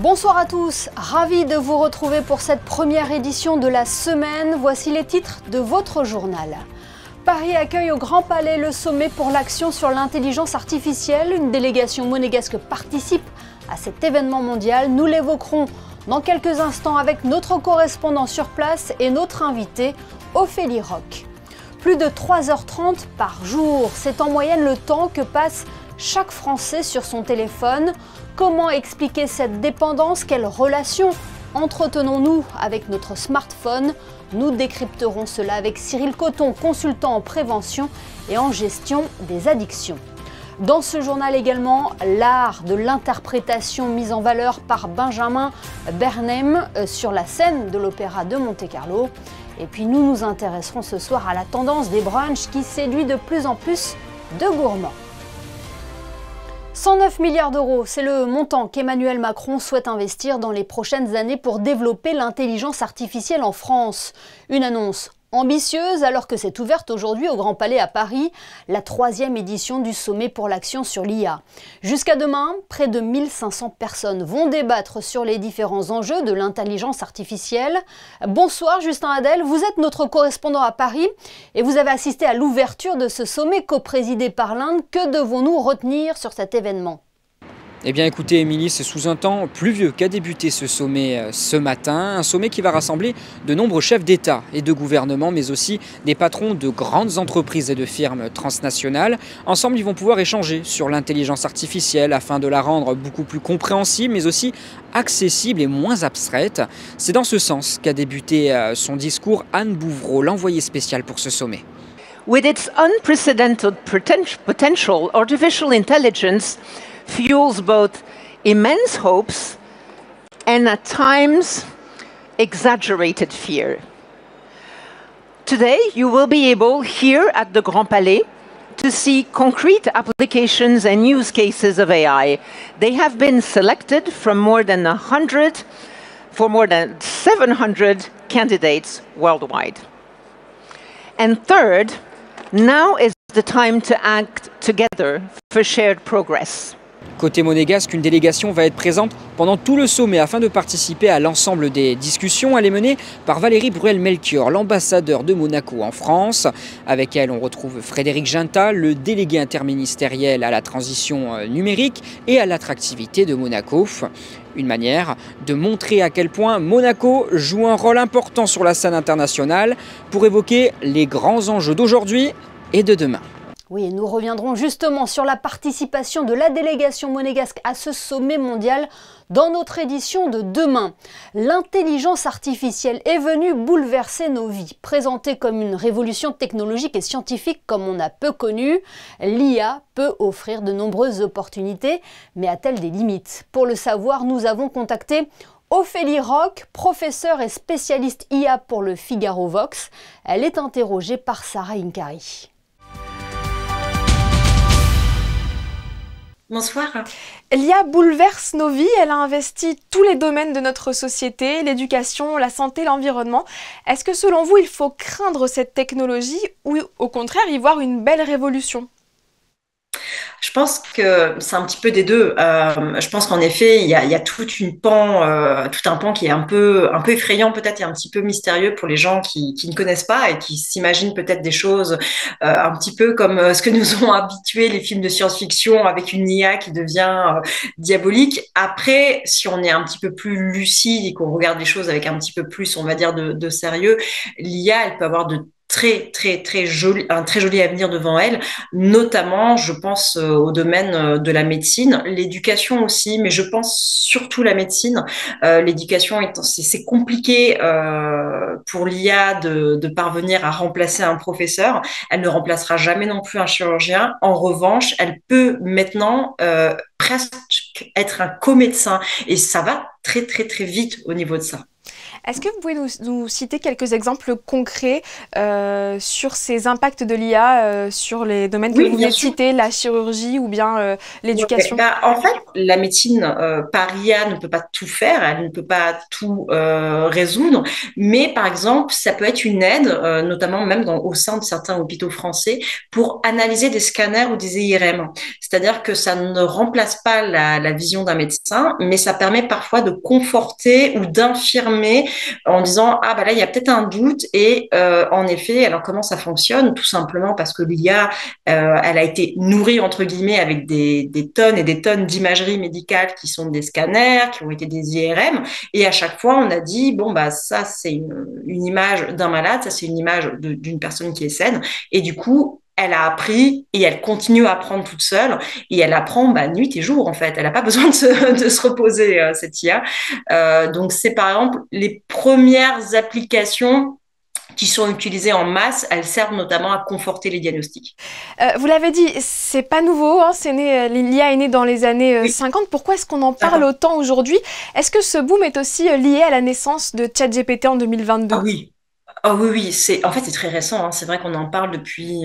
Bonsoir à tous, ravi de vous retrouver pour cette première édition de la semaine. Voici les titres de votre journal. Paris accueille au Grand Palais le sommet pour l'action sur l'intelligence artificielle. Une délégation monégasque participe à cet événement mondial. Nous l'évoquerons dans quelques instants avec notre correspondant sur place et notre invité, Ophélie Roch. Plus de 3h30 par jour, c'est en moyenne le temps que passe chaque Français sur son téléphone. Comment expliquer cette dépendance? Quelle relation entretenons-nous avec notre smartphone? Nous décrypterons cela avec Cyril Coton, consultant en prévention et en gestion des addictions. Dans ce journal également, l'art de l'interprétation mise en valeur par Benjamin Bernheim sur la scène de l'Opéra de Monte-Carlo. Et puis nous nous intéresserons ce soir à la tendance des brunchs qui séduit de plus en plus de gourmands. 109 milliards d'euros, c'est le montant qu'Emmanuel Macron souhaite investir dans les prochaines années pour développer l'intelligence artificielle en France. Une annonce ambitieuse alors que s'est ouverte aujourd'hui au Grand Palais à Paris la 3e édition du sommet pour l'action sur l'IA. Jusqu'à demain, près de 1500 personnes vont débattre sur les différents enjeux de l'intelligence artificielle. Bonsoir Justin Hadel, vous êtes notre correspondant à Paris et vous avez assisté à l'ouverture de ce sommet coprésidé par l'Inde. Que devons-nous retenir sur cet événement ? Eh bien écoutez Émilie, c'est sous un temps pluvieux qu'a débuté ce sommet ce matin. Un sommet qui va rassembler de nombreux chefs d'État et de gouvernement, mais aussi des patrons de grandes entreprises et de firmes transnationales. Ensemble, ils vont pouvoir échanger sur l'intelligence artificielle afin de la rendre beaucoup plus compréhensible, mais aussi accessible et moins abstraite. C'est dans ce sens qu'a débuté son discours Anne Bouvreau, l'envoyée spéciale pour ce sommet. With its unprecedented potential, artificial intelligence fuels both immense hopes and at times exaggerated fear. Today, you will be able here at the Grand Palais to see concrete applications and use cases of AI. They have been selected from more than 700 candidates worldwide. And third, now is the time to act together for shared progress. Côté monégasque, une délégation va être présente pendant tout le sommet afin de participer à l'ensemble des discussions. Elle est menée par Valérie Bruel-Melchior, l'ambassadeur de Monaco en France. Avec elle, on retrouve Frédéric Ginta, le délégué interministériel à la transition numérique et à l'attractivité de Monaco. Une manière de montrer à quel point Monaco joue un rôle important sur la scène internationale pour évoquer les grands enjeux d'aujourd'hui et de demain. Oui, et nous reviendrons justement sur la participation de la délégation monégasque à ce sommet mondial dans notre édition de demain. L'intelligence artificielle est venue bouleverser nos vies. Présentée comme une révolution technologique et scientifique comme on a peu connu, l'IA peut offrir de nombreuses opportunités, mais a-t-elle des limites? Pour le savoir, nous avons contacté Ophélie Roch, professeure et spécialiste IA pour le Figaro Vox. Elle est interrogée par Sarah Inkari. Bonsoir. L'IA bouleverse nos vies, elle a investi tous les domaines de notre société, l'éducation, la santé, l'environnement. Est-ce que selon vous, il faut craindre cette technologie ou au contraire y voir une belle révolution ? Je pense que c'est un petit peu des deux. Je pense qu'en effet, il y a tout un pan qui est un peu effrayant peut-être et un petit peu mystérieux pour les gens qui ne connaissent pas et qui s'imaginent peut-être des choses un petit peu comme ce que nous ont habitués les films de science-fiction avec une IA qui devient diabolique. Après, si on est un petit peu plus lucide et qu'on regarde les choses avec un petit peu plus, on va dire, de sérieux, l'IA, elle peut avoir un très joli avenir devant elle, notamment, je pense, au domaine de la médecine, l'éducation aussi, mais je pense surtout la médecine. L'éducation, c'est compliqué pour l'IA de parvenir à remplacer un professeur. Elle ne remplacera jamais non plus un chirurgien. En revanche, elle peut maintenant presque être un co-médecin et ça va très vite au niveau de ça. Est-ce que vous pouvez nous citer quelques exemples concrets sur ces impacts de l'IA sur les domaines que vous venez de citer, la chirurgie ou bien l'éducation? En fait, la médecine par IA ne peut pas tout faire, elle ne peut pas tout résoudre, mais par exemple, ça peut être une aide, notamment même au sein de certains hôpitaux français, pour analyser des scanners ou des IRM. C'est-à-dire que ça ne remplace pas la vision d'un médecin, mais ça permet parfois de conforter ou d'infirmer en disant ah bah là il y a peut-être un doute et en effet alors comment ça fonctionne tout simplement parce que l'IA elle a été nourrie entre guillemets avec des tonnes et des tonnes d'imagerie médicale qui sont des scanners qui ont été des IRM et à chaque fois on a dit bon bah ça c'est une image d'un malade, ça c'est une image d'une personne qui est saine et du coup elle a appris et elle continue à apprendre toute seule et elle apprend nuit et jour en fait. Elle n'a pas besoin de se reposer, cette IA. Donc c'est par exemple les premières applications qui sont utilisées en masse, elles servent notamment à conforter les diagnostics. Vous l'avez dit, c'est pas nouveau, hein, l'IA est née dans les années 50. Pourquoi est-ce qu'on en parle autant aujourd'hui? Est-ce que ce boom est aussi lié à la naissance de ChatGPT en 2022? Ah oui. Oh oui, c'est très récent. Hein. C'est vrai qu'on en parle depuis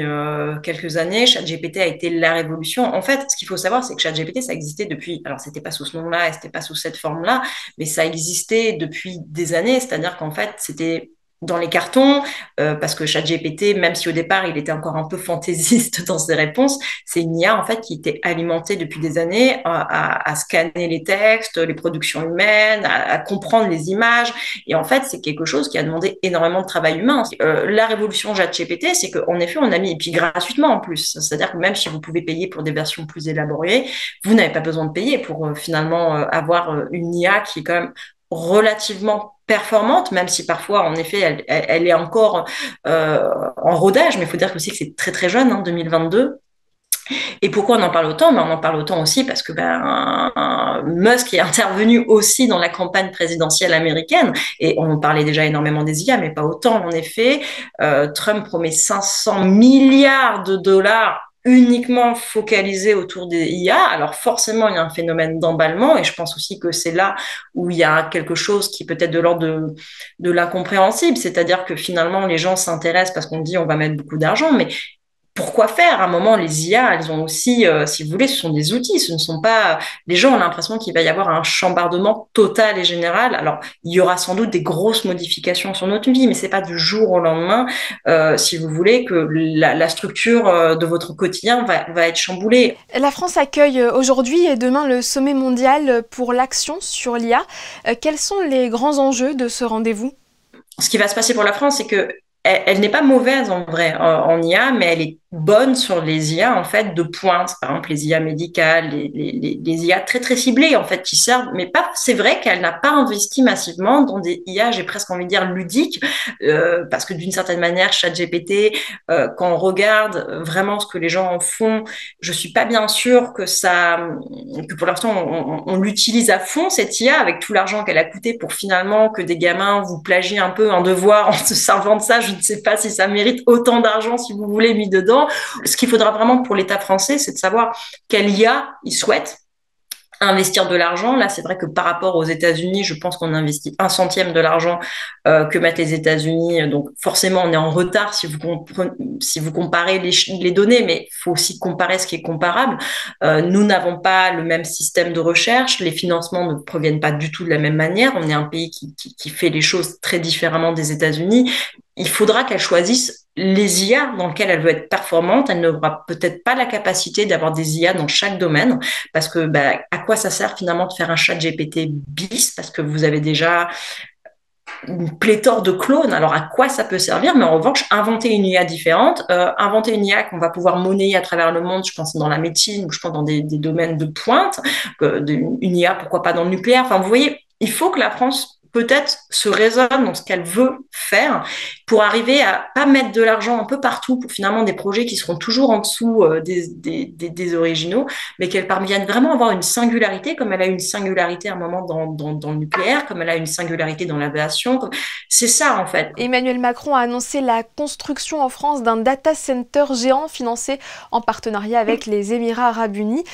quelques années. ChatGPT a été la révolution. En fait, ce qu'il faut savoir, c'est que ChatGPT, ça existait depuis. Alors, c'était pas sous ce nom-là, et c'était pas sous cette forme-là, mais ça existait depuis des années. C'est-à-dire qu'en fait, c'était dans les cartons, parce que ChatGPT, même si au départ il était encore un peu fantaisiste dans ses réponses, c'est une IA en fait qui était alimentée depuis des années à scanner les textes, les productions humaines, à comprendre les images. Et en fait, c'est quelque chose qui a demandé énormément de travail humain. La révolution ChatGPT, c'est qu'en effet, on a mis, et puis gratuitement en plus, c'est-à-dire que même si vous pouvez payer pour des versions plus élaborées, vous n'avez pas besoin de payer pour finalement avoir une IA qui est quand même relativement performante, même si parfois, en effet, elle est encore en rodage, mais il faut dire aussi que c'est très très jeune, hein, 2022. Et pourquoi on en parle autant? On en parle autant aussi parce que Musk est intervenu aussi dans la campagne présidentielle américaine, et on parlait déjà énormément des IA, mais pas autant en effet. Trump promet 500 milliards de dollars uniquement focalisé autour des IA. Alors forcément, il y a un phénomène d'emballement et je pense aussi que c'est là où il y a quelque chose qui peut être de l'ordre de l'incompréhensible, c'est-à-dire que finalement, les gens s'intéressent parce qu'on dit on va mettre beaucoup d'argent, mais pourquoi faire? À un moment, les IA, elles ont aussi, si vous voulez, ce sont des outils, ce ne sont pas... Les gens ont l'impression qu'il va y avoir un chambardement total et général. Alors, il y aura sans doute des grosses modifications sur notre vie, mais c'est pas du jour au lendemain, si vous voulez, que la structure de votre quotidien va être chamboulée. La France accueille aujourd'hui et demain le sommet mondial pour l'action sur l'IA. Quels sont les grands enjeux de ce rendez-vous? Ce qui va se passer pour la France, c'est que elle n'est pas mauvaise en vrai en IA, mais elle est bonne sur les IA en fait de pointe, par exemple les IA médicales, les IA très très ciblées en fait qui servent, mais pas. C'est vrai qu'elle n'a pas investi massivement dans des IA, j'ai presque envie de dire ludiques, parce que d'une certaine manière, ChatGPT, quand on regarde vraiment ce que les gens en font, je suis pas bien sûre que pour l'instant on l'utilise à fond cette IA avec tout l'argent qu'elle a coûté pour finalement que des gamins vous plagient un peu un devoir en se servant de ça. Je ne sais pas si ça mérite autant d'argent, si vous voulez, mis dedans. Ce qu'il faudra vraiment pour l'État français, c'est de savoir quelle IA il souhaite investir de l'argent. Là, c'est vrai que par rapport aux États-Unis, je pense qu'on investit 1/100 de l'argent que mettent les États-Unis. Donc, forcément, on est en retard si vous comparez les données, mais il faut aussi comparer ce qui est comparable. Nous n'avons pas le même système de recherche. Les financements ne proviennent pas du tout de la même manière. On est un pays qui fait les choses très différemment des États-Unis. Il faudra qu'elle choisisse les IA dans lesquelles elle veut être performante. Elle n'aura peut-être pas la capacité d'avoir des IA dans chaque domaine, parce que à quoi ça sert finalement de faire un chat GPT bis, parce que vous avez déjà une pléthore de clones. Alors à quoi ça peut servir? Mais en revanche, inventer une IA différente, inventer une IA qu'on va pouvoir monnayer à travers le monde, je pense dans la médecine, ou je pense dans des domaines de pointe, une IA pourquoi pas dans le nucléaire. Enfin, vous voyez, il faut que la France peut-être se raisonne dans ce qu'elle veut faire pour arriver à pas mettre de l'argent un peu partout pour finalement des projets qui seront toujours en dessous des originaux, mais qu'elle parvienne vraiment à avoir une singularité, comme elle a eu une singularité à un moment dans le nucléaire, comme elle a une singularité dans l'aviation. C'est ça, en fait. Emmanuel Macron a annoncé la construction en France d'un data center géant financé en partenariat avec les Émirats arabes unis.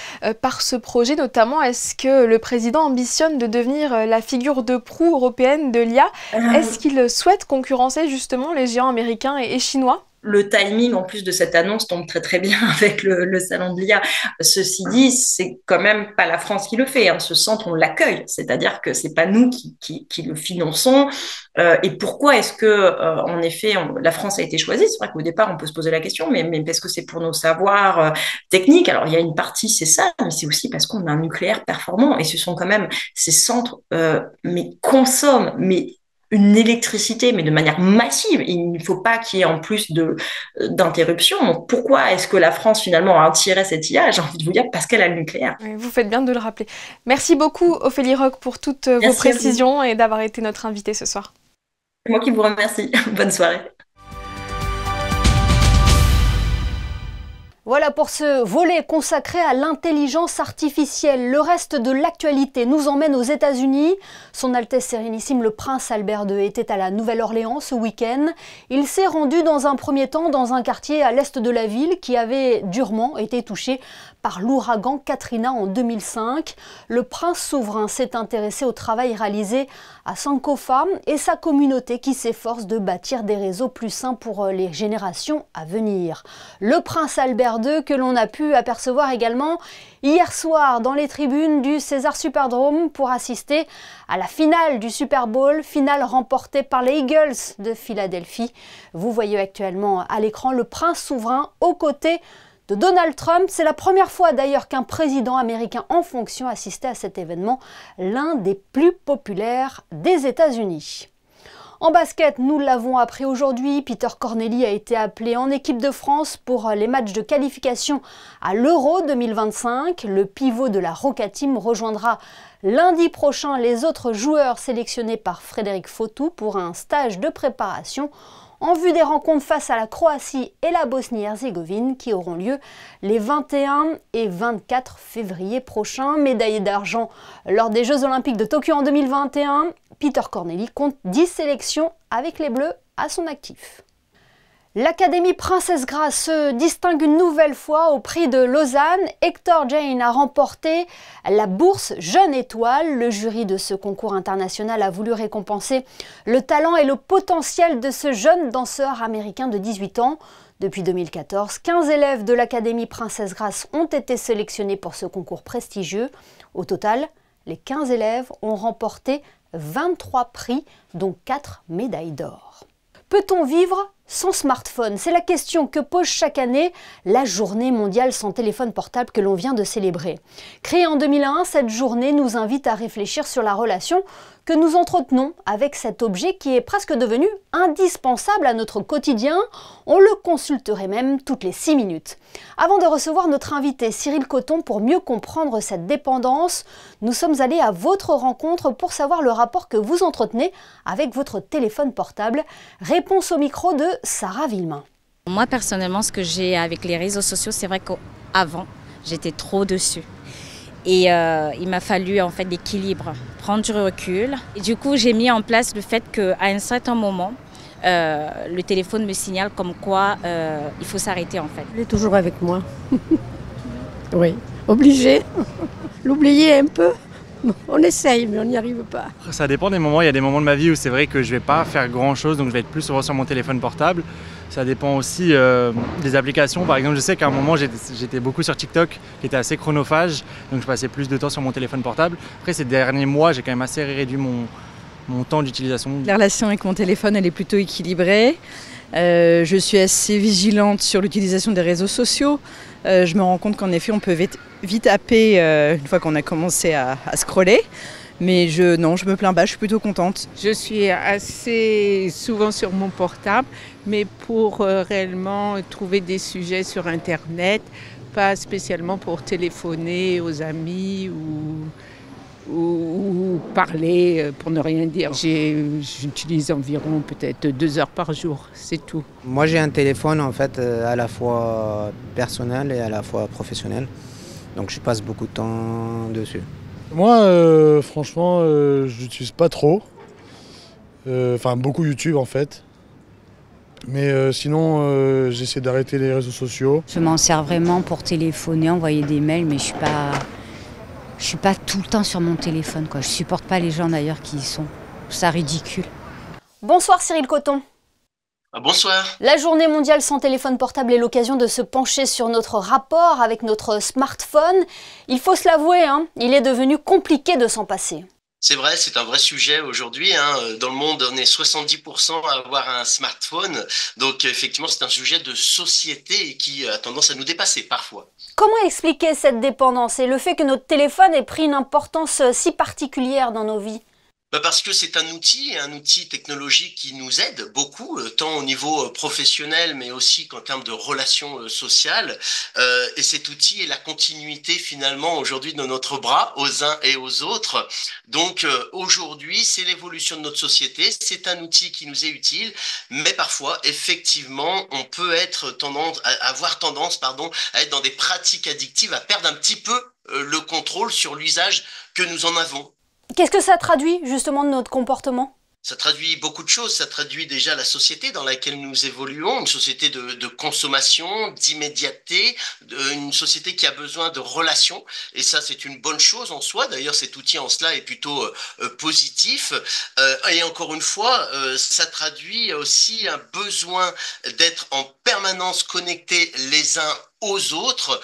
Par ce projet notamment, est-ce que le président ambitionne de devenir la figure de proue européenne de l'IA? Est-ce qu'il souhaite concurrencer justement les géants américains et chinois? Le timing, en plus de cette annonce, tombe très très bien avec le salon de l'IA. Ceci dit, c'est quand même pas la France qui le fait. Ce centre, on l'accueille. C'est-à-dire que c'est pas nous qui le finançons. Et pourquoi est-ce que, en effet, la France a été choisie? C'est vrai qu'au départ, on peut se poser la question, mais parce que c'est pour nos savoirs techniques. Alors, il y a une partie, c'est ça, mais c'est aussi parce qu'on a un nucléaire performant. Et ce sont quand même ces centres, mais consomment, mais une électricité, mais de manière massive. Il ne faut pas qu'il y ait en plus d'interruptions. Donc, pourquoi est-ce que la France, finalement, a attiré cette IA? J'ai envie de vous dire, parce qu'elle a le nucléaire. Vous faites bien de le rappeler. Merci beaucoup, Ophélie Roch, pour toutes vos précisions et d'avoir été notre invitée ce soir. C'est moi qui vous remercie. Bonne soirée. Voilà pour ce volet consacré à l'intelligence artificielle. Le reste de l'actualité nous emmène aux États-Unis. Son Altesse Sérénissime, le prince Albert II, était à la Nouvelle-Orléans ce week-end. Il s'est rendu dans un premier temps dans un quartier à l'est de la ville qui avait durement été touché par l'ouragan Katrina en 2005. Le prince souverain s'est intéressé au travail réalisé à Sankofa et sa communauté qui s'efforce de bâtir des réseaux plus sains pour les générations à venir. Le prince Albert II que l'on a pu apercevoir également hier soir dans les tribunes du Caesars Superdome pour assister à la finale du Super Bowl, finale remportée par les Eagles de Philadelphie. Vous voyez actuellement à l'écran le prince souverain aux côtés de Donald Trump. C'est la première fois d'ailleurs qu'un président américain en fonction assistait à cet événement, l'un des plus populaires des États-Unis. En basket, nous l'avons appris aujourd'hui, Peter Corneli a été appelé en équipe de France pour les matchs de qualification à l'Euro 2025. Le pivot de la Roca Team rejoindra lundi prochain les autres joueurs sélectionnés par Frédéric Fautou pour un stage de préparation en vue des rencontres face à la Croatie et la Bosnie-Herzégovine qui auront lieu les 21 et 24 février prochains. Médaillé d'argent lors des Jeux Olympiques de Tokyo en 2021, Peter Corneli compte 10 sélections avec les Bleus à son actif. L'Académie Princesse Grace se distingue une nouvelle fois au prix de Lausanne. Hector Jane a remporté la bourse Jeune Étoile. Le jury de ce concours international a voulu récompenser le talent et le potentiel de ce jeune danseur américain de 18 ans. Depuis 2014, 15 élèves de l'Académie Princesse Grace ont été sélectionnés pour ce concours prestigieux. Au total, les 15 élèves ont remporté 23 prix, dont 4 médailles d'or. Peut-on vivre sans smartphone? C'est la question que pose chaque année la Journée mondiale sans téléphone portable que l'on vient de célébrer. Créée en 2001, cette journée nous invite à réfléchir sur la relation que nous entretenons avec cet objet qui est presque devenu indispensable à notre quotidien. On le consulterait même toutes les 6 minutes. Avant de recevoir notre invité Cyril Coton pour mieux comprendre cette dépendance, nous sommes allés à votre rencontre pour savoir le rapport que vous entretenez avec votre téléphone portable. Réponse au micro de Sarah Villemain. Moi personnellement, ce que j'ai avec les réseaux sociaux, c'est vrai qu'avant, j'étais trop dessus. Et il m'a fallu en fait l'équilibre, prendre du recul. Et du coup, j'ai mis en place le fait qu'à un certain moment, le téléphone me signale comme quoi il faut s'arrêter en fait. Il est toujours avec moi. Oui, obligé. L'oublier un peu. On essaye, mais on n'y arrive pas. Ça dépend des moments. Il y a des moments de ma vie où c'est vrai que je ne vais pas faire grand-chose, donc je vais être plus souvent sur mon téléphone portable. Ça dépend aussi des applications. Par exemple, je sais qu'à un moment, j'étais beaucoup sur TikTok, qui était assez chronophage, donc je passais plus de temps sur mon téléphone portable. Après, ces derniers mois, j'ai quand même assez réduit mon temps d'utilisation. La relation avec mon téléphone, elle est plutôt équilibrée. Je suis assez vigilante sur l'utilisation des réseaux sociaux. Je me rends compte qu'en effet, on peut vite happer une fois qu'on a commencé à scroller. Mais je me plains pas, je suis plutôt contente. Je suis assez souvent sur mon portable, mais pour réellement trouver des sujets sur Internet, pas spécialement pour téléphoner aux amis ou parler pour ne rien dire. J'utilise environ peut-être 2 heures par jour, c'est tout. Moi j'ai un téléphone en fait à la fois personnel et à la fois professionnel. Donc je passe beaucoup de temps dessus. Moi franchement je n'utilise pas trop. Enfin beaucoup YouTube en fait. Mais sinon j'essaie d'arrêter les réseaux sociaux. Je m'en sers vraiment pour téléphoner, envoyer des mails, mais je suis pas tout le temps sur mon téléphone, quoi. Je supporte pas les gens d'ailleurs qui y sont. Je trouve ça ridicule. Bonsoir Cyril Coton. Bonsoir. La journée mondiale sans téléphone portable est l'occasion de se pencher sur notre rapport avec notre smartphone. Il faut se l'avouer, il est devenu compliqué de s'en passer. C'est vrai, c'est un vrai sujet aujourd'hui. Dans le monde, on est 70% à avoir un smartphone. Donc effectivement, c'est un sujet de société qui a tendance à nous dépasser parfois. Comment expliquer cette dépendance et le fait que notre téléphone ait pris une importance si particulière dans nos vies ? Parce que c'est un outil technologique qui nous aide beaucoup, tant au niveau professionnel, mais aussi qu'en termes de relations sociales. Et cet outil est la continuité finalement aujourd'hui de notre bras aux uns et aux autres. Donc aujourd'hui, c'est l'évolution de notre société, c'est un outil qui nous est utile, mais parfois, effectivement, on peut avoir tendance à être dans des pratiques addictives, à perdre un petit peu le contrôle sur l'usage que nous en avons. Qu'est-ce que ça traduit justement de notre comportement ? Ça traduit beaucoup de choses. Ça traduit déjà la société dans laquelle nous évoluons, une société de consommation, d'immédiateté, une société qui a besoin de relations. Et ça, c'est une bonne chose en soi. D'ailleurs, cet outil en cela est plutôt positif. Et encore une fois, ça traduit aussi un besoin d'être en permanence connectés les uns aux autres.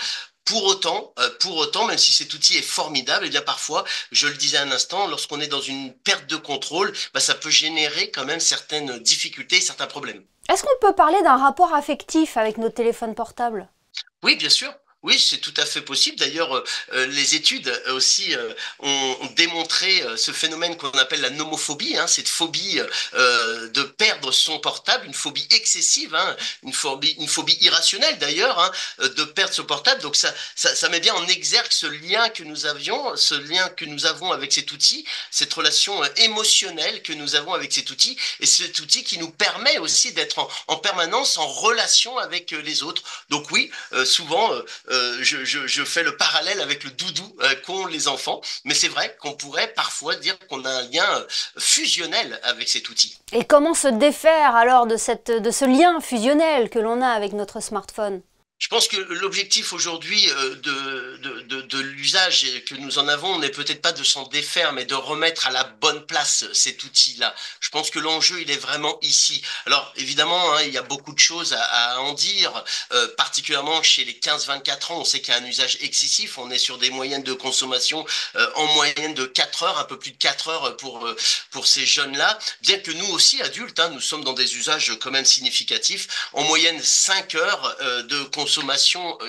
Pour autant, même si cet outil est formidable, eh bien parfois, je le disais un instant, lorsqu'on est dans une perte de contrôle, ça peut générer quand même certaines difficultés, certains problèmes. Est-ce qu'on peut parler d'un rapport affectif avec nos téléphones portables ? Oui, bien sûr. Oui, c'est tout à fait possible. D'ailleurs, les études aussi ont démontré ce phénomène qu'on appelle la nomophobie, cette phobie de perdre son portable, une phobie excessive, une phobie irrationnelle d'ailleurs, de perdre son portable. Donc ça met bien en exergue ce lien que nous avons avec cet outil, cette relation émotionnelle que nous avons avec cet outil, et cet outil qui nous permet aussi d'être en permanence en relation avec les autres. Donc oui, souvent je fais le parallèle avec le doudou qu'ont les enfants, mais c'est vrai qu'on pourrait parfois dire qu'on a un lien fusionnel avec cet outil. Et comment se défaire alors de ce lien fusionnel que l'on a avec notre smartphone ? Je pense que l'objectif aujourd'hui de l'usage que nous en avons n'est peut-être pas de s'en défaire, mais de remettre à la bonne place cet outil-là. Je pense que l'enjeu, il est vraiment ici. Alors évidemment, il y a beaucoup de choses à en dire, particulièrement chez les 15-24 ans. On sait qu'il y a un usage excessif. On est sur des moyennes de consommation en moyenne de 4 heures, un peu plus de 4 heures pour ces jeunes-là. Bien que nous aussi, adultes, nous sommes dans des usages quand même significatifs. En moyenne, 5 heures de consommation,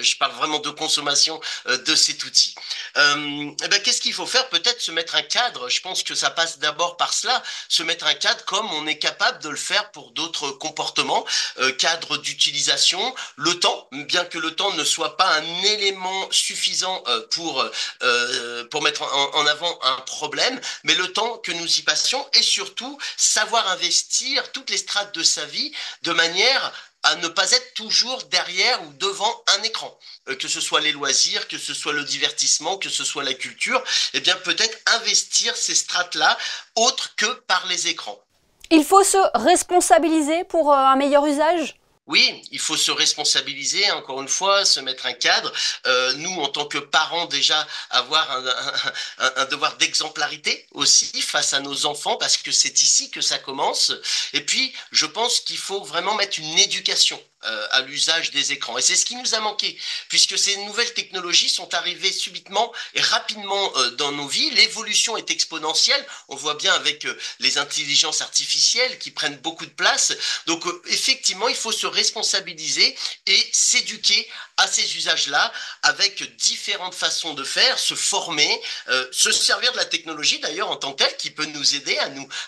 je parle vraiment de consommation de cet outil. Qu'est-ce qu'il faut faire ? Peut-être se mettre un cadre. Je pense que ça passe d'abord par cela, se mettre un cadre comme on est capable de le faire pour d'autres comportements, cadre d'utilisation, le temps, bien que le temps ne soit pas un élément suffisant pour mettre en avant un problème, mais le temps que nous y passions, et surtout savoir investir toutes les strates de sa vie de manière à ne pas être toujours derrière ou devant un écran, que ce soit les loisirs, que ce soit le divertissement, que ce soit la culture, eh bien peut-être investir ces strates-là autres que par les écrans. Il faut se responsabiliser pour un meilleur usage ? Oui, il faut se responsabiliser, encore une fois, se mettre un cadre. Nous, en tant que parents, déjà, avoir un devoir d'exemplarité aussi face à nos enfants, parce que c'est ici que ça commence. Et puis, je pense qu'il faut vraiment mettre une éducation à l'usage des écrans. Et c'est ce qui nous a manqué, puisque ces nouvelles technologies sont arrivées subitement et rapidement dans nos vies. L'évolution est exponentielle. On voit bien avec les intelligences artificielles qui prennent beaucoup de place. Donc, effectivement, il faut se responsabiliser et s'éduquer à ces usages-là avec différentes façons de faire, se former, se servir de la technologie d'ailleurs en tant que telle qui peut nous aider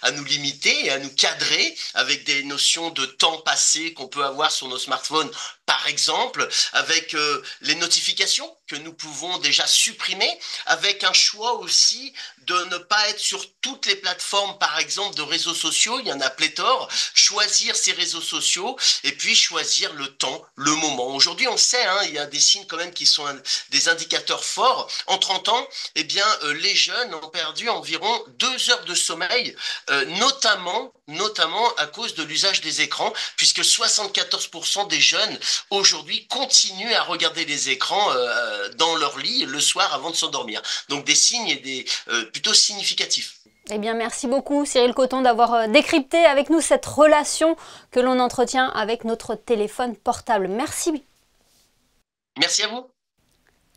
à nous limiter et à nous cadrer avec des notions de temps passé qu'on peut avoir sur nos smartphones par exemple, avec les notifications que nous pouvons déjà supprimer, avec un choix aussi de ne pas être sur toutes les plateformes, par exemple, de réseaux sociaux, il y en a pléthore, choisir ces réseaux sociaux et puis choisir le temps, le moment. Aujourd'hui, on le sait, hein, il y a des signes quand même qui sont des indicateurs forts. En 30 ans, eh bien, les jeunes ont perdu environ 2 heures de sommeil, notamment à cause de l'usage des écrans, puisque 74% des jeunes aujourd'hui continuent à regarder les écrans dans leur lit le soir avant de s'endormir. Donc des signes plutôt significatifs. Eh bien, merci beaucoup Cyril Coton d'avoir décrypté avec nous cette relation que l'on entretient avec notre téléphone portable. Merci. Merci à vous.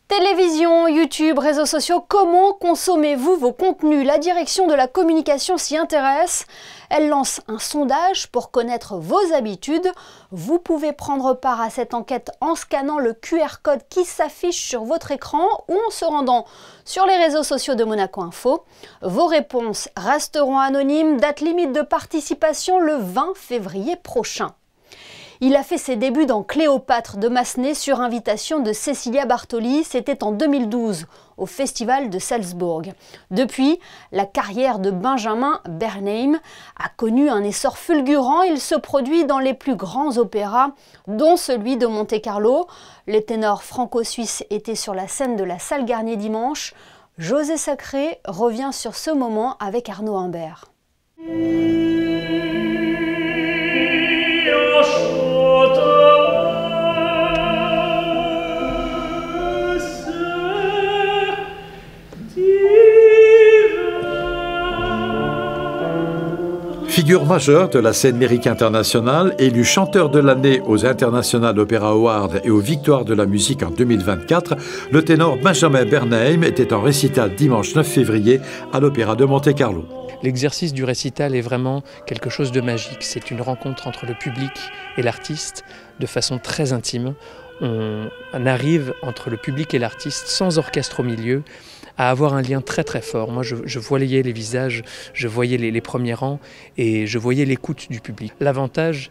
Télévision, YouTube, réseaux sociaux, comment consommez-vous vos contenus? La direction de la communication s'y intéresse. Elle lance un sondage pour connaître vos habitudes. Vous pouvez prendre part à cette enquête en scannant le QR code qui s'affiche sur votre écran ou en se rendant sur les réseaux sociaux de Monaco Info. Vos réponses resteront anonymes. Date limite de participation le 20 février prochain. Il a fait ses débuts dans Cléopâtre de Massenet sur invitation de Cecilia Bartoli. C'était en 2012 au Festival de Salzbourg. Depuis, la carrière de Benjamin Bernheim a connu un essor fulgurant. Il se produit dans les plus grands opéras, dont celui de Monte-Carlo. Le ténor franco-suisse était sur la scène de la Salle Garnier dimanche. José Sacré revient sur ce moment avec Arnaud Humbert. Figure majeure de la scène lyrique internationale, élu chanteur de l'année aux International Opera Awards et aux Victoires de la musique en 2024, le ténor Benjamin Bernheim était en récital dimanche 9 février à l'Opéra de Monte-Carlo. L'exercice du récital est vraiment quelque chose de magique. C'est une rencontre entre le public et l'artiste de façon très intime. On arrive entre le public et l'artiste sans orchestre au milieu, à avoir un lien très très fort. Moi je voyais les visages, je voyais les premiers rangs et je voyais l'écoute du public. L'avantage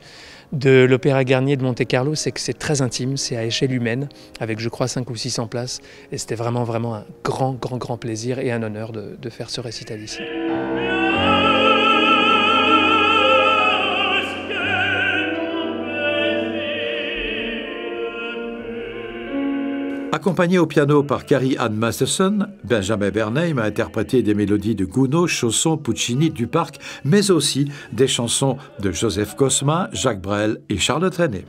de l'Opéra Garnier de Monte-Carlo, c'est que c'est très intime, c'est à échelle humaine, avec je crois 500 ou 600 places, et c'était vraiment un grand plaisir et un honneur de faire ce récital ici. Accompagné au piano par Carrie-Anne Masterson, Benjamin Bernheim a interprété des mélodies de Gounod, Chausson, Puccini, Duparc, mais aussi des chansons de Joseph Cosma, Jacques Brel et Charles Trenet.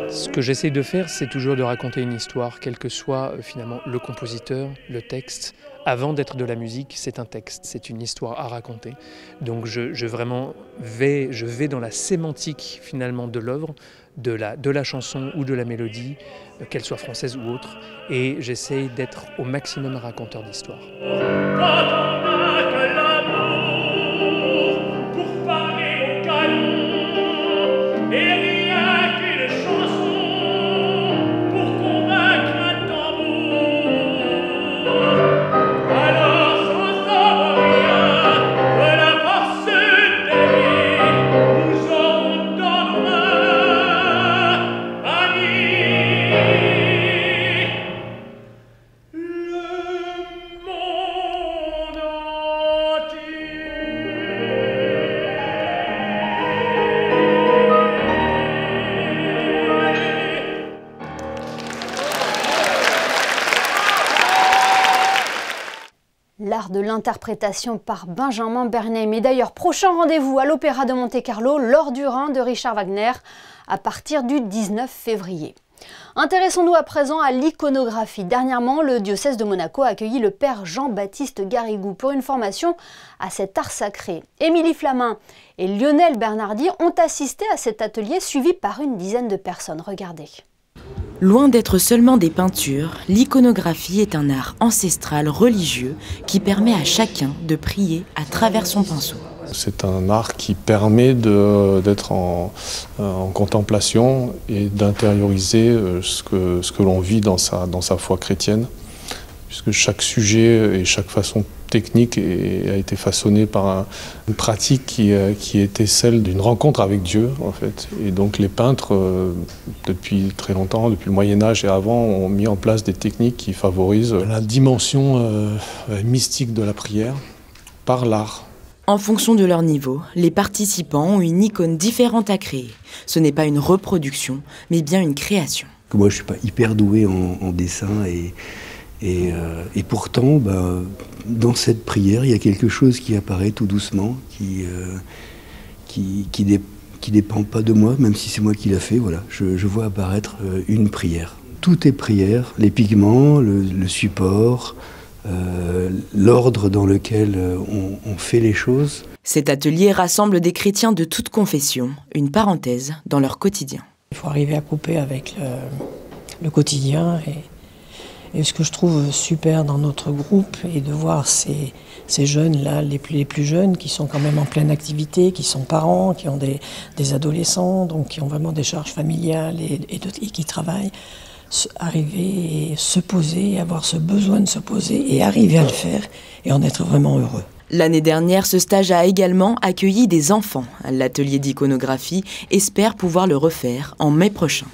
Ce que j'essaie de faire, c'est toujours de raconter une histoire, quel que soit finalement le compositeur, le texte. Avant d'être de la musique, c'est un texte, c'est une histoire à raconter. Donc je vais dans la sémantique finalement de l'œuvre, de la chanson ou de la mélodie, qu'elle soit française ou autre, et j'essaie d'être au maximum un raconteur d'histoire. L'art de l'interprétation par Benjamin Bernheim. Et d'ailleurs, prochain rendez-vous à l'Opéra de Monte-Carlo, L'Or du Rhin de Richard Wagner, à partir du 19 février. Intéressons-nous à présent à l'iconographie. Dernièrement, le diocèse de Monaco a accueilli le père Jean-Baptiste Garrigou pour une formation à cet art sacré. Émilie Flamin et Lionel Bernardi ont assisté à cet atelier suivi par une dizaine de personnes. Regardez. Loin d'être seulement des peintures, l'iconographie est un art ancestral religieux qui permet à chacun de prier à travers son pinceau. C'est un art qui permet d'être en contemplation et d'intérioriser ce que l'on vit dans sa foi chrétienne, puisque chaque sujet et chaque façon technique a été façonnée par une pratique qui était celle d'une rencontre avec Dieu, en fait. Et donc les peintres, depuis très longtemps, depuis le Moyen-Âge et avant, ont mis en place des techniques qui favorisent la dimension mystique de la prière par l'art. En fonction de leur niveau, les participants ont une icône différente à créer. Ce n'est pas une reproduction, mais bien une création. Moi, je ne suis pas hyper doué en dessin et pourtant, dans cette prière, il y a quelque chose qui apparaît tout doucement, qui dépend pas de moi, même si c'est moi qui l'a fait. Voilà, je vois apparaître une prière. Tout est prière, les pigments, le support, l'ordre dans lequel on fait les choses. Cet atelier rassemble des chrétiens de toutes confessions, une parenthèse dans leur quotidien. Il faut arriver à couper avec le quotidien et ce que je trouve super dans notre groupe est de voir ces jeunes-là, les plus jeunes, qui sont quand même en pleine activité, qui sont parents, qui ont des adolescents, donc qui ont vraiment des charges familiales et qui travaillent, arriver et se poser, avoir ce besoin de se poser et arriver à le faire et en être vraiment heureux. L'année dernière, ce stage a également accueilli des enfants. L'atelier d'iconographie espère pouvoir le refaire en mai prochain.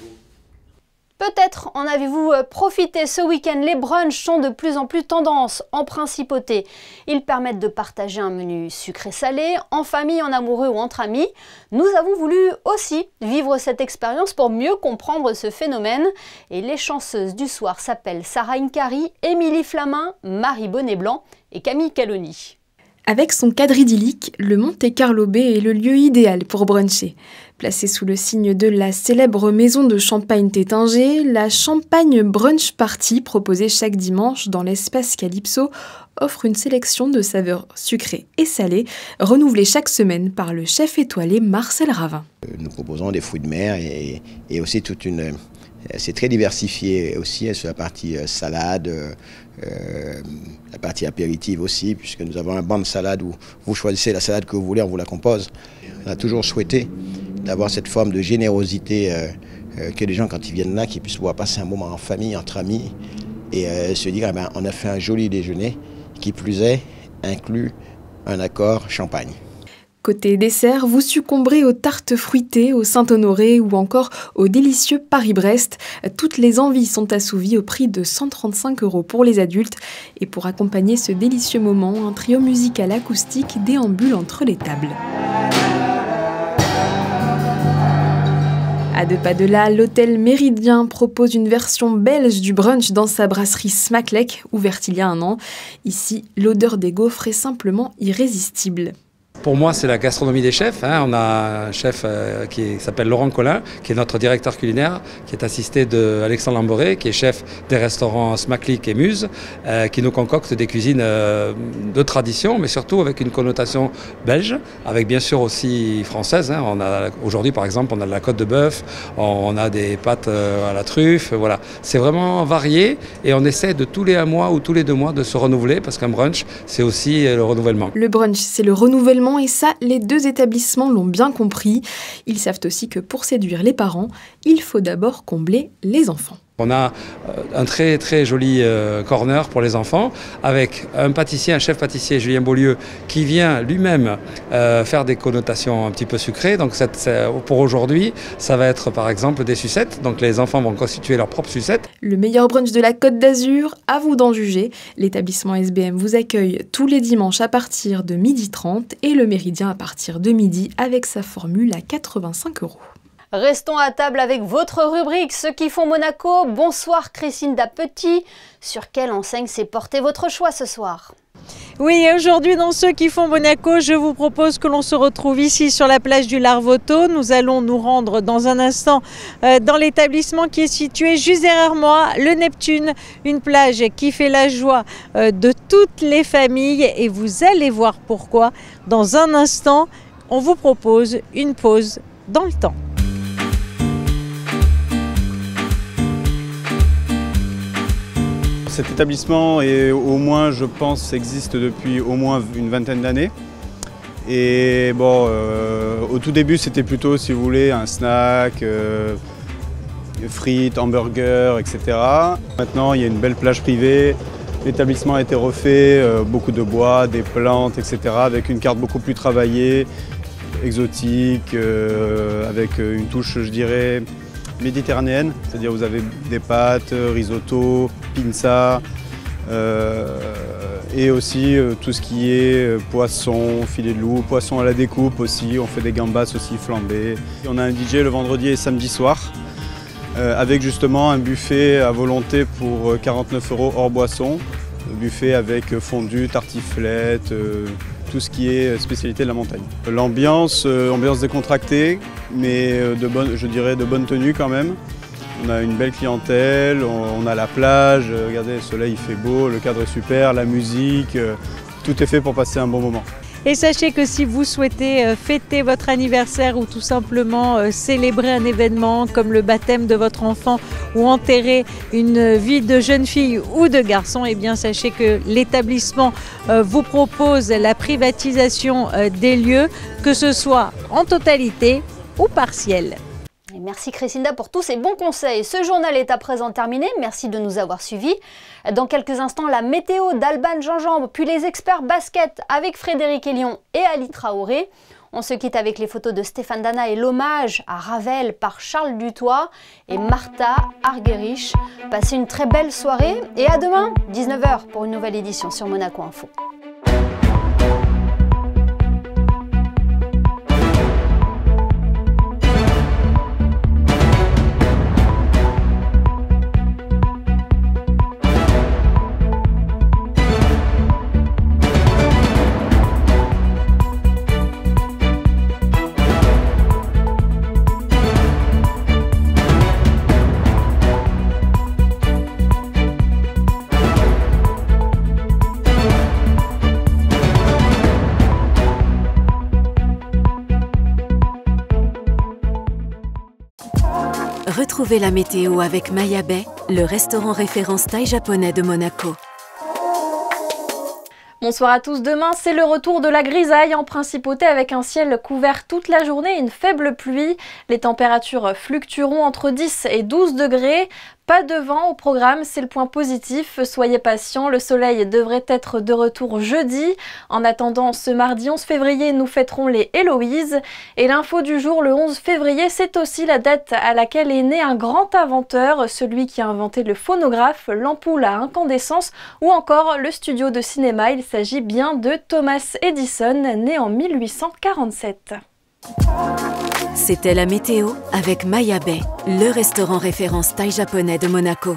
Peut-être en avez-vous profité ce week-end, les brunchs sont de plus en plus tendance en principauté. Ils permettent de partager un menu sucré-salé, en famille, en amoureux ou entre amis. Nous avons voulu aussi vivre cette expérience pour mieux comprendre ce phénomène. Et les chanceuses du soir s'appellent Sarah Inkari, Émilie Flamin, Marie Bonnet-Blanc et Camille Caloni. Avec son cadre idyllique, le Monte Carlo Bay est le lieu idéal pour bruncher. Placée sous le signe de la célèbre maison de champagne Tétinger, la Champagne Brunch Party, proposée chaque dimanche dans l'espace Calypso, offre une sélection de saveurs sucrées et salées, renouvelées chaque semaine par le chef étoilé Marcel Ravin. Nous proposons des fruits de mer et aussi toute une... C'est très diversifié aussi sur la partie salade, la partie apéritive aussi, puisque nous avons un banc de salade où vous choisissez la salade que vous voulez, on vous la compose. On a toujours souhaité d'avoir cette forme de générosité, que les gens, quand ils viennent là, qu'ils puissent pouvoir passer un moment en famille, entre amis, et se dire, on a fait un joli déjeuner, qui plus est, inclut un accord champagne. Côté dessert, vous succomberez aux tartes fruitées, au Saint-Honoré ou encore au délicieux Paris-Brest. Toutes les envies sont assouvies au prix de 135 € pour les adultes. Et pour accompagner ce délicieux moment, un trio musical acoustique déambule entre les tables. À 2 pas de là, l'hôtel Méridien propose une version belge du brunch dans sa brasserie Smaklek, ouverte il y a 1 an. Ici, l'odeur des gaufres est simplement irrésistible. Pour moi, c'est la gastronomie des chefs. On a un chef qui s'appelle Laurent Collin, qui est notre directeur culinaire, qui est assisté d'Alexandre Lamboré, qui est chef des restaurants Smaklek et Muse, qui nous concocte des cuisines de tradition, mais surtout avec une connotation belge, avec bien sûr aussi française. Aujourd'hui, par exemple, on a de la côte de bœuf, on a des pâtes à la truffe. Voilà. C'est vraiment varié et on essaie de tous les 1 mois ou tous les 2 mois de se renouveler, parce qu'un brunch, c'est aussi le renouvellement. Le brunch, c'est le renouvellement. Et ça, les 2 établissements l'ont bien compris. Ils savent aussi que pour séduire les parents, il faut d'abord combler les enfants. On a un très très joli corner pour les enfants avec un pâtissier, un chef pâtissier, Julien Beaulieu, qui vient lui-même faire des connotations un petit peu sucrées. Donc pour aujourd'hui, ça va être par exemple des sucettes. Donc les enfants vont constituer leurs propres sucettes. Le meilleur brunch de la Côte d'Azur, à vous d'en juger. L'établissement SBM vous accueille tous les dimanches à partir de 12h30 et le Méridien à partir de midi avec sa formule à 85 €. Restons à table avec votre rubrique Ceux qui font Monaco. Bonsoir Christine Dapetit. Sur quelle enseigne s'est porté votre choix ce soir ? Oui, et aujourd'hui dans Ceux qui font Monaco, je vous propose que l'on se retrouve ici sur la plage du Larvoto. Nous allons nous rendre dans un instant dans l'établissement qui est situé juste derrière moi, le Neptune, une plage qui fait la joie de toutes les familles et vous allez voir pourquoi. Dans un instant, on vous propose une pause dans le temps. Cet établissement est au moins, je pense, existe depuis au moins une 20aine d'années. Et bon, au tout début, c'était plutôt, si vous voulez, un snack, frites, hamburgers, etc. Maintenant, il y a une belle plage privée. L'établissement a été refait, beaucoup de bois, des plantes, etc. avec une carte beaucoup plus travaillée, exotique, avec une touche, je dirais, méditerranéenne. C'est-à-dire vous avez des pâtes, risotto, pinza, et aussi tout ce qui est poisson, filet de loup, poisson à la découpe aussi. On fait des gambas aussi flambées. On a un DJ le vendredi et samedi soir, avec justement un buffet à volonté pour 49 € hors boisson. Buffet avec fondue, tartiflette, tout ce qui est spécialité de la montagne. L'ambiance, ambiance décontractée, mais je dirais de bonne tenue quand même. On a une belle clientèle, on a la plage, regardez le soleil il fait beau, le cadre est super, la musique, tout est fait pour passer un bon moment. Et sachez que si vous souhaitez fêter votre anniversaire ou tout simplement célébrer un événement comme le baptême de votre enfant ou enterrer une vie de jeune fille ou de garçon, eh bien sachez que l'établissement vous propose la privatisation des lieux, que ce soit en totalité ou partielle. Et merci Christinda pour tous ces bons conseils. Ce journal est à présent terminé. Merci de nous avoir suivis. Dans quelques instants, la météo d'Alban Jean-Jambe, puis les experts basket avec Frédéric Elion et Ali Traoré. On se quitte avec les photos de Stéphane Dana et l'hommage à Ravel par Charles Dutoit et Martha Argerich. Passez une très belle soirée et à demain, 19 h pour une nouvelle édition sur Monaco Info. Retrouvez la météo avec Maya Bay, le restaurant référence thaï japonais de Monaco. Bonsoir à tous, demain c'est le retour de la grisaille en principauté avec un ciel couvert toute la journée et une faible pluie. Les températures fluctueront entre 10 et 12 degrés. Pas de vent au programme, c'est le point positif. Soyez patients, le soleil devrait être de retour jeudi. En attendant, ce mardi 11 février, nous fêterons les Héloïse. Et l'info du jour, le 11 février, c'est aussi la date à laquelle est né un grand inventeur, celui qui a inventé le phonographe, l'ampoule à incandescence ou encore le studio de cinéma. Il s'agit bien de Thomas Edison, né en 1847. C'était la météo avec Maya Bay, le restaurant référence thaï japonais de Monaco.